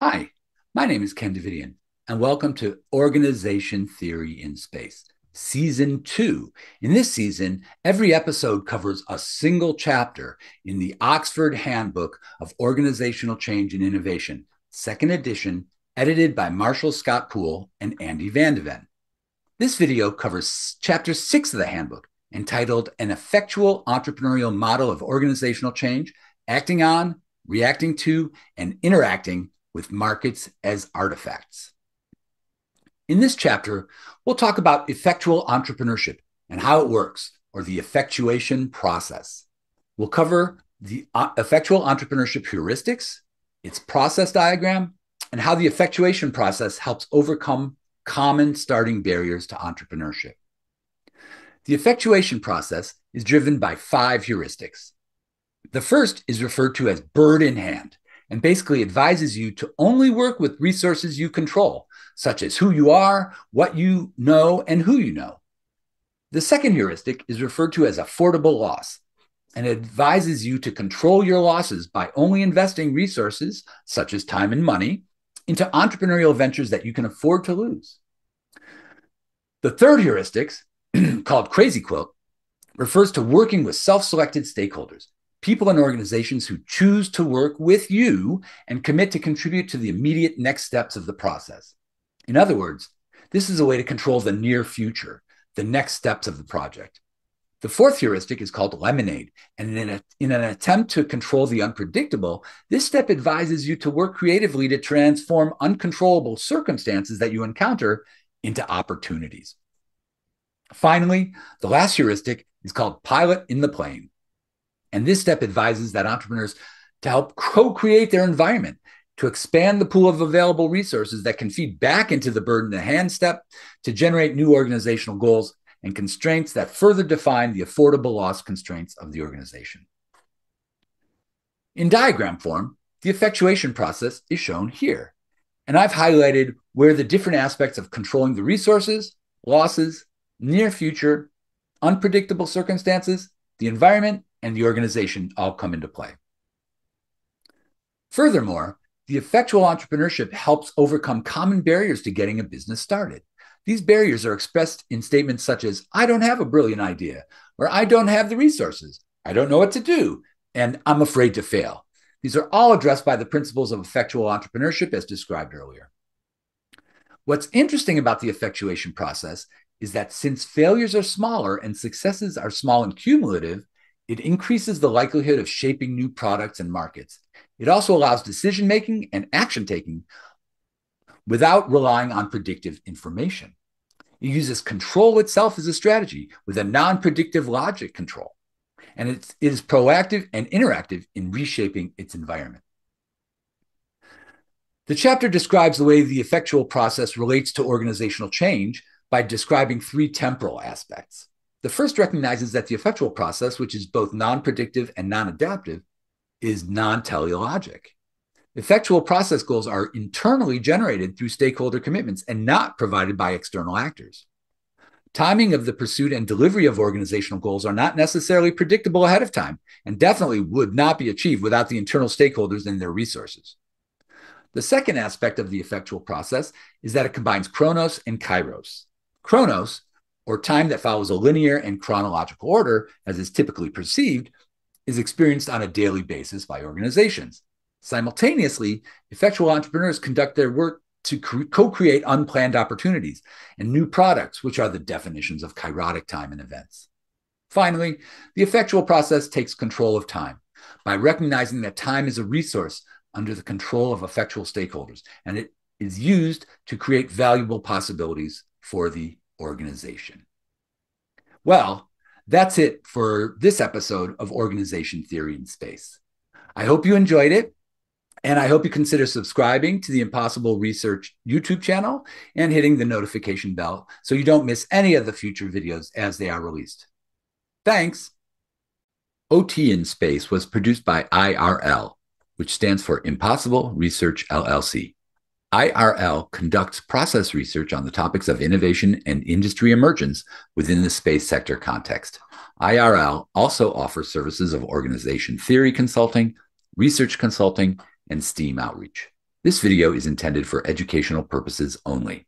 Hi, my name is Ken Davidian, and welcome to Organization Theory in Space, Season 2. In this season, every episode covers a single chapter in the Oxford Handbook of Organizational Change and Innovation, second edition, edited by Marshall Scott Poole and Andy Van de Ven. This video covers Chapter 6 of the handbook, entitled An Effectual Entrepreneurial Model of Organizational Change, Acting on, Reacting to, and Interacting with Markets as Artifacts. In this chapter, we'll talk about effectual entrepreneurship and how it works, or the effectuation process. We'll cover the effectual entrepreneurship heuristics, its process diagram, and how the effectuation process helps overcome common starting barriers to entrepreneurship. The effectuation process is driven by 5 heuristics. The first is referred to as bird in hand, and basically advises you to only work with resources you control, such as who you are, what you know, and who you know. The second heuristic is referred to as affordable loss, and it advises you to control your losses by only investing resources, such as time and money, into entrepreneurial ventures that you can afford to lose. The third heuristic, called Crazy Quilt, refers to working with self-selected stakeholders, people and organizations who choose to work with you and commit to contribute to the immediate next steps of the process. In other words, this is a way to control the near future, the next steps of the project. The fourth heuristic is called lemonade, and in an attempt to control the unpredictable, this step advises you to work creatively to transform uncontrollable circumstances that you encounter into opportunities. Finally, the last heuristic is called pilot in the plane. And this step advises that entrepreneurs to help co-create their environment, to expand the pool of available resources that can feed back into the bird in the hand step, to generate new organizational goals and constraints that further define the affordable loss constraints of the organization. In diagram form, the effectuation process is shown here. And I've highlighted where the different aspects of controlling the resources, losses, near future, unpredictable circumstances, the environment, and the organization all come into play. Furthermore, the effectual entrepreneurship helps overcome common barriers to getting a business started. These barriers are expressed in statements such as, I don't have a brilliant idea, or I don't have the resources, I don't know what to do, and I'm afraid to fail. These are all addressed by the principles of effectual entrepreneurship as described earlier. What's interesting about the effectuation process is that since failures are smaller and successes are small and cumulative, it increases the likelihood of shaping new products and markets. It also allows decision-making and action-taking without relying on predictive information. It uses control itself as a strategy with a non-predictive logic control. And it is proactive and interactive in reshaping its environment. The chapter describes the way the effectual process relates to organizational change by describing 3 temporal aspects. The first recognizes that the effectual process, which is both non-predictive and non-adaptive, is non-teleologic. Effectual process goals are internally generated through stakeholder commitments and not provided by external actors. Timing of the pursuit and delivery of organizational goals are not necessarily predictable ahead of time and definitely would not be achieved without the internal stakeholders and their resources. The second aspect of the effectual process is that it combines chronos and kairos. Chronos, or time that follows a linear and chronological order, as is typically perceived, is experienced on a daily basis by organizations. Simultaneously, effectual entrepreneurs conduct their work to co-create unplanned opportunities and new products, which are the definitions of kairotic time and events. Finally, the effectual process takes control of time by recognizing that time is a resource under the control of effectual stakeholders, and it is used to create valuable possibilities for the organization. Well, that's it for this episode of Organization Theory in Space. I hope you enjoyed it, and I hope you consider subscribing to the Impossible Research YouTube channel and hitting the notification bell so you don't miss any of the future videos as they are released. Thanks. OT in Space was produced by IRL, which stands for Impossible Research LLC. IRL conducts process research on the topics of innovation and industry emergence within the space sector context. IRL also offers services of organization theory consulting, research consulting, and STEAM outreach. This video is intended for educational purposes only.